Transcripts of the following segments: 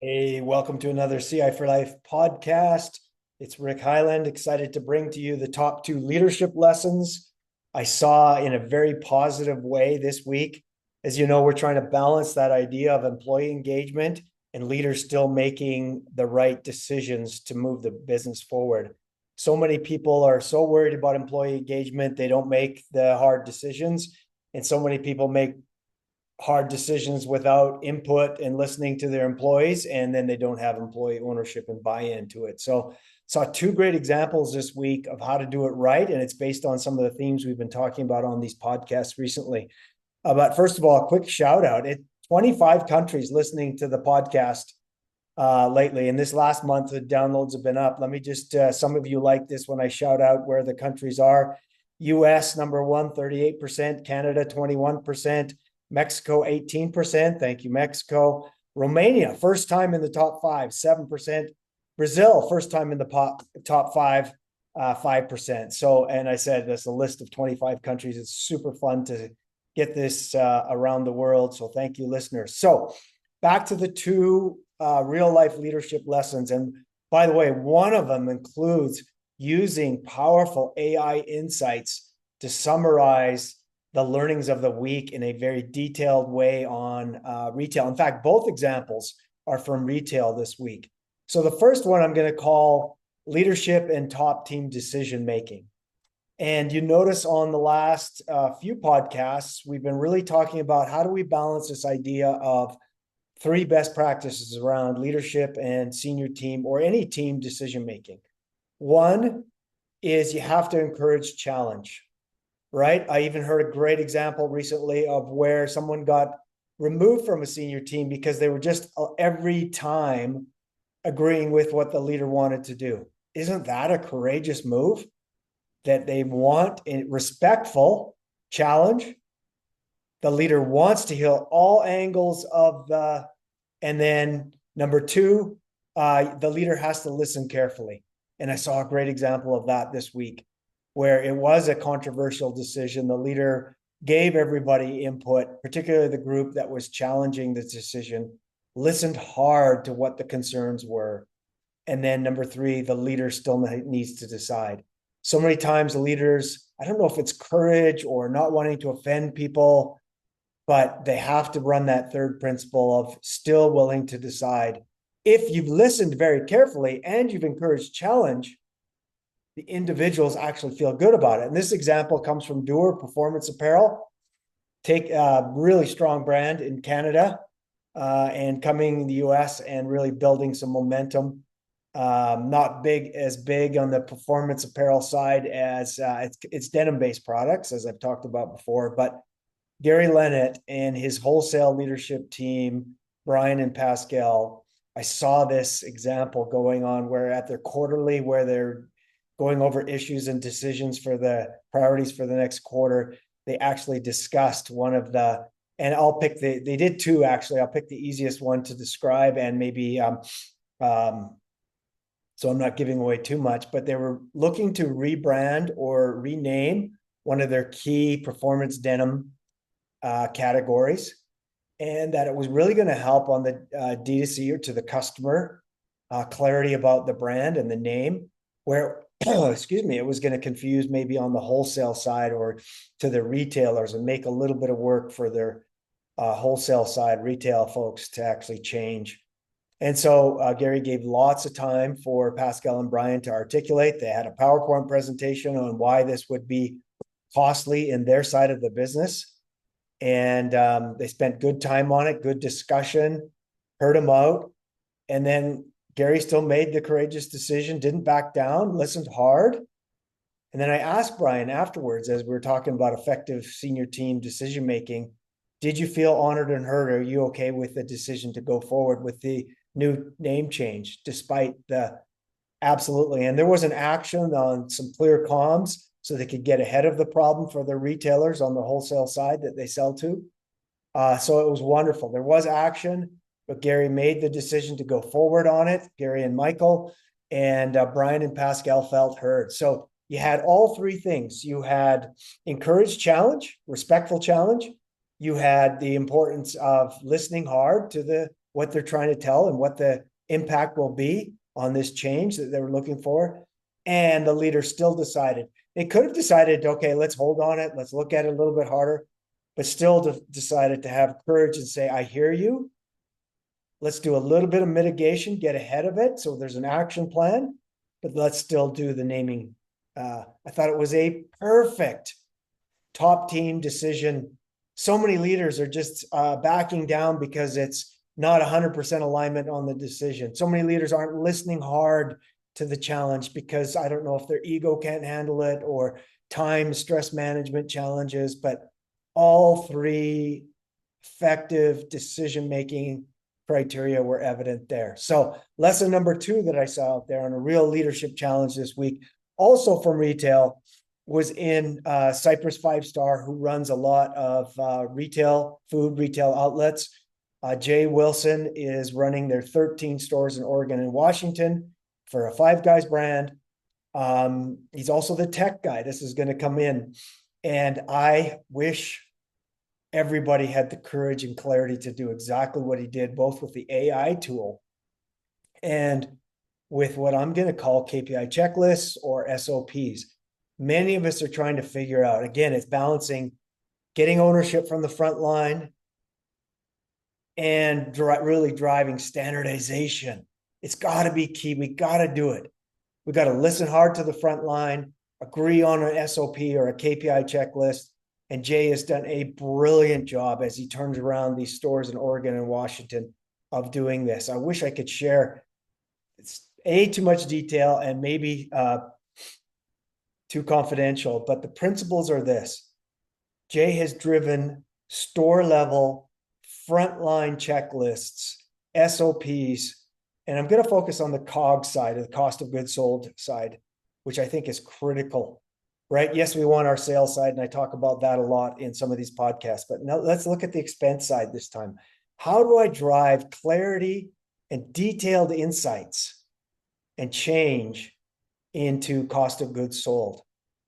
Hey, welcome to another CI for Life podcast. It's Rick Highland, excited to bring to you the top two leadership lessons I saw in a very positive way this week. As you know, we're trying to balance that idea of employee engagement and leaders still making the right decisions to move the business forward. So many people are so worried about employee engagement, they don't make the hard decisions. And so many people make hard decisions without input and listening to their employees, and then they don't have employee ownership and buy-in to it. So saw two great examples this week of how to do it right, and it's based on some of the themes we've been talking about on these podcasts recently. But first of all, a quick shout out. 25 countries listening to the podcast lately, and this last month the downloads have been up. Let me just some of you like this when I shout out where the countries are. US number one, 38%, Canada 21%, Mexico 18%. Thank you, Mexico. Romania, first time in the top five, 7%. Brazil, first time in the top five, 5%. So, and I said that's a list of 25 countries. It's super fun to get this around the world. So thank you, listeners. So back to the two real life leadership lessons. And by the way, one of them includes using powerful AI insights to summarize the learnings of the week in a very detailed way on retail. In fact, both examples are from retail this week. So the first one I'm going to call leadership and top team decision making. And you notice on the last few podcasts, we've been really talking about how do we balance this idea of three best practices around leadership and senior team or any team decision making. One is you have to encourage challenge, right? I even heard a great example recently of where someone got removed from a senior team because they were just every time agreeing with what the leader wanted to do. Isn't that a courageous move? That they want a respectful challenge. The leader wants to hear all angles of the, and then number two, the leader has to listen carefully. And I saw a great example of that this week where it was a controversial decision. The leader gave everybody input, particularly the group that was challenging the decision, listened hard to what the concerns were. And then number three, the leader still needs to decide. So many times the leaders, I don't know if it's courage or not wanting to offend people, but they have to run that third principle of still willing to decide. If you've listened very carefully and you've encouraged challenge, the individuals actually feel good about it. And this example comes from Doer Performance Apparel. Take a really strong brand in Canada and coming in the US and really building some momentum. Not as big on the performance apparel side as it's denim-based products, as I've talked about before. But Gary Lennett and his wholesale leadership team, Brian and Pascal, I saw this example going on where at their quarterly, where they're going over issues and decisions for the priorities for the next quarter, they actually discussed one of the, and I'll pick they did two actually. I'll pick the easiest one to describe and maybe so I'm not giving away too much, but they were looking to rebrand or rename one of their key performance denim categories, and that it was really going to help on the D2C or to the customer clarity about the brand and the name, where excuse me, it was going to confuse maybe on the wholesale side or to the retailers and make a little bit of work for their wholesale side retail folks to actually change. And so Gary gave lots of time for Pascal and Brian to articulate. They had a PowerPoint presentation on why this would be costly in their side of the business. And they spent good time on it, good discussion, heard them out. And then Gary still made the courageous decision, didn't back down, listened hard. And then I asked Brian afterwards, as we were talking about effective senior team decision-making, did you feel honored and heard? Are you okay with the decision to go forward with the new name change, despite the absolutely? And there was an action on some clear comms so they could get ahead of the problem for their retailers on the wholesale side that they sell to. So it was wonderful. There was action, but Gary made the decision to go forward on it, Gary and Michael, and Brian and Pascal felt heard. So you had all three things. You had encouraged challenge, respectful challenge. You had the importance of listening hard to what they're trying to tell and what the impact will be on this change that they were looking for. And the leader still decided. They could have decided, okay, let's hold on it. Let's look at it a little bit harder, but still decided to have courage and say, I hear you. Let's do a little bit of mitigation, get ahead of it. So there's an action plan, but let's still do the naming. I thought it was a perfect top team decision. So many leaders are just backing down because it's not 100% alignment on the decision. So many leaders aren't listening hard to the challenge because I don't know if their ego can't handle it or time, stress management challenges, but all three effective decision-making criteria were evident there. So lesson number 2 that I saw out there on a real leadership challenge this week, also from retail, was in Cypress 5-Star, who runs a lot of food retail outlets. Jay Wilson is running their 13 stores in Oregon and Washington for a Five Guys brand. He's also the tech guy. This is going to come in. And I wish everybody had the courage and clarity to do exactly what he did, both with the AI tool and with what I'm going to call KPI checklists or SOPs. Many of us are trying to figure out, again, it's balancing getting ownership from the front line and really driving standardization. It's got to be key. We got to do it. We got to listen hard to the front line, agree on an SOP or a KPI checklist. And Jay has done a brilliant job as he turns around these stores in Oregon and Washington of doing this. I wish I could share. It's too much detail and maybe too confidential, but the principles are this. Jay has driven store level frontline checklists, SOPs, and I'm going to focus on the COGS side, the cost of goods sold side, which I think is critical, right? Yes, we want our sales side, and I talk about that a lot in some of these podcasts, but now let's look at the expense side this time. How do I drive clarity and detailed insights and change into cost of goods sold?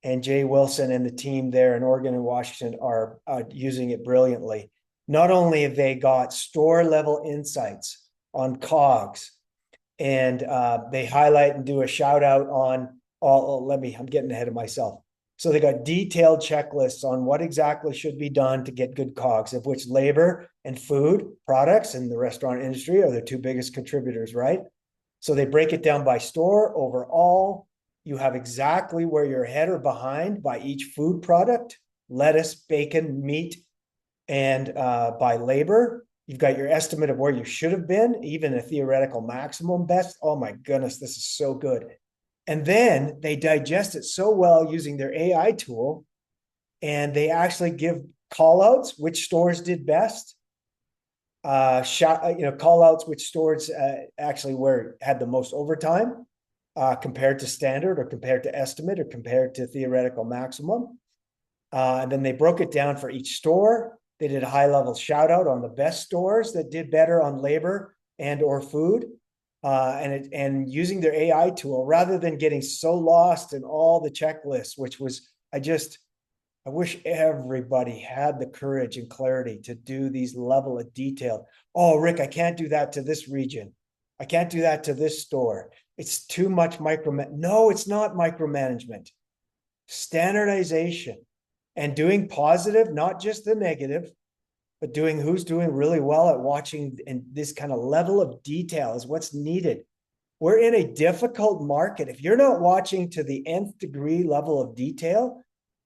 And Jay Wilson and the team there in Oregon and Washington are using it brilliantly. Not only have they got store level insights on COGS, and they highlight and do a shout out on I'm getting ahead of myself. So they got detailed checklists on what exactly should be done to get good COGS, of which labor and food products in the restaurant industry are the 2 biggest contributors, right? So they break it down by store overall. You have exactly where you're ahead or behind by each food product, lettuce, bacon, meat, and by labor. You've got your estimate of where you should have been, even a theoretical maximum best. Oh my goodness, this is so good. And then they digest it so well using their AI tool, and they actually give call outs, which stores did best. Call outs, which stores actually had the most overtime compared to standard or compared to estimate or compared to theoretical maximum. And then they broke it down for each store. They did a high level shout out on the best stores that did better on labor and or food. And using their AI tool rather than getting so lost in all the checklists, which was, I wish everybody had the courage and clarity to do these level of detail. Oh, Rick, I can't do that to this region. I can't do that to this store. It's too much No, it's not micromanagement. Standardization and doing positive, not just the negative, but doing who's doing really well at watching, and this kind of level of detail is what's needed. We're in a difficult market. If you're not watching to the nth degree level of detail,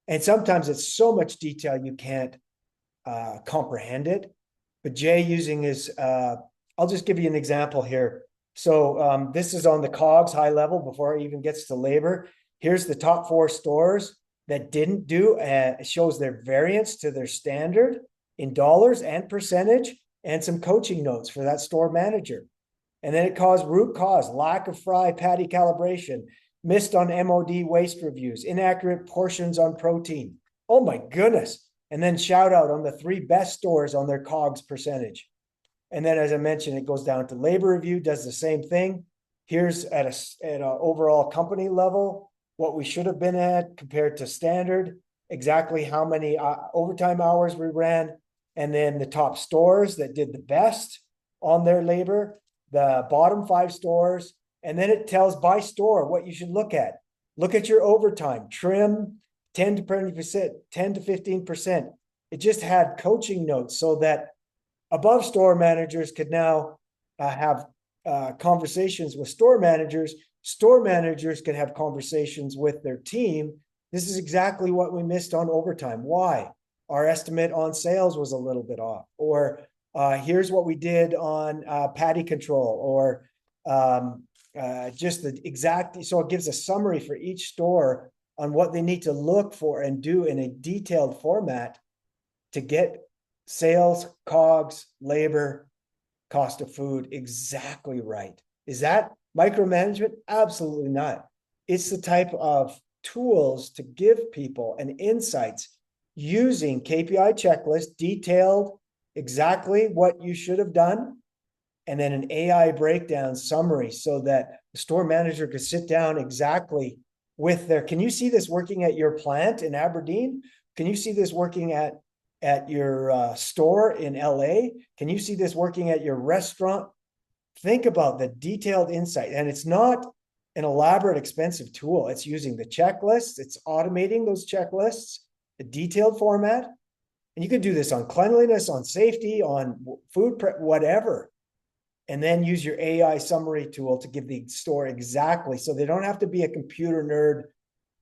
and sometimes it's so much detail you can't comprehend it. But Jay using his, I'll just give you an example here. So this is on the COGS high level before it even gets to labor. Here's the top 4 stores that didn't do, it shows their variance to their standard in dollars and percentage, and some coaching notes for that store manager. And then it caused root cause, lack of fry patty calibration, missed on MOD waste reviews, inaccurate portions on protein. Oh my goodness. And then shout out on the 3 best stores on their COGS percentage. And then, as I mentioned, it goes down to labor review, does the same thing. Here's at an overall company level, what we should have been at compared to standard, exactly how many overtime hours we ran, and then the top stores that did the best on their labor, the bottom 5 stores, and then it tells by store what you should look at. Look at your overtime, trim 10 to 20%, 10 to 15%. It just had coaching notes so that above store managers could now have conversations with store managers. Store managers could have conversations with their team. This is exactly what we missed on overtime. Why? Our estimate on sales was a little bit off. Or here's what we did on patty control, or just the exact. So it gives a summary for each store on what they need to look for and do in a detailed format to get sales, COGS, labor, cost of food exactly right. Is that micromanagement? Absolutely not. It's the type of tools to give people and insights using KPI checklist, detailed exactly what you should have done, and then an AI breakdown summary so that the store manager could sit down exactly with their. Can you see this working at your plant in Aberdeen? Can you see this working at your store in LA? Can you see this working at your restaurant? Think about the detailed insight. And it's not an elaborate, expensive tool. It's using the checklists. It's automating those checklists, a detailed format. And you could do this on cleanliness, on safety, on food prep, whatever. And then use your AI summary tool to give the store exactly. So they don't have to be a computer nerd,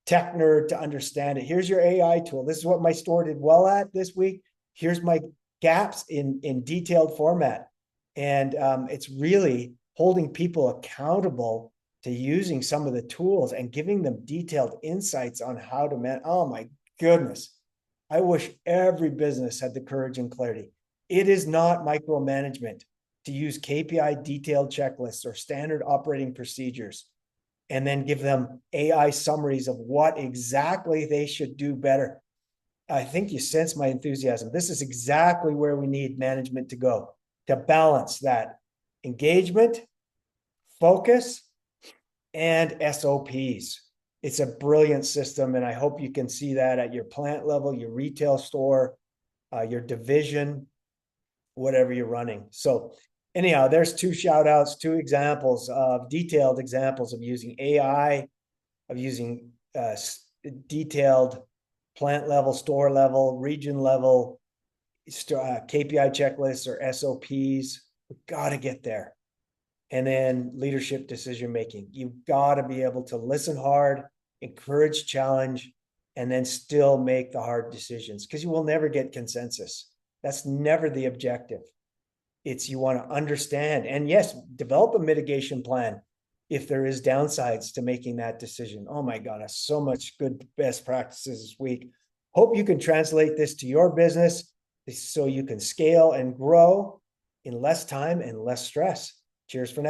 tech nerd to understand it. Here's your AI tool. This is what my store did well at this week. Here's my gaps in detailed format. And it's really holding people accountable to using some of the tools and giving them detailed insights on how to manage. Oh my goodness. I wish every business had the courage and clarity. It is not micromanagement to use KPI detailed checklists or standard operating procedures and then give them AI summaries of what exactly they should do better. I think you sense my enthusiasm. This is exactly where we need management to go, to balance that engagement, focus, and SOPs. It's a brilliant system, and I hope you can see that at your plant level, your retail store, your division, whatever you're running. So anyhow, there's 2 shout outs, 2 examples of detailed examples of using AI, of using detailed plant level, store level, region level, KPI checklists or SOPs. We've got to get there. And then leadership decision making. You've got to be able to listen hard, encourage challenge, and then still make the hard decisions, because you will never get consensus. That's never the objective. It's you want to understand, and yes, develop a mitigation plan if there is downsides to making that decision. Oh my goodness, so much good best practices this week. Hope you can translate this to your business so you can scale and grow in less time and less stress. Cheers for now.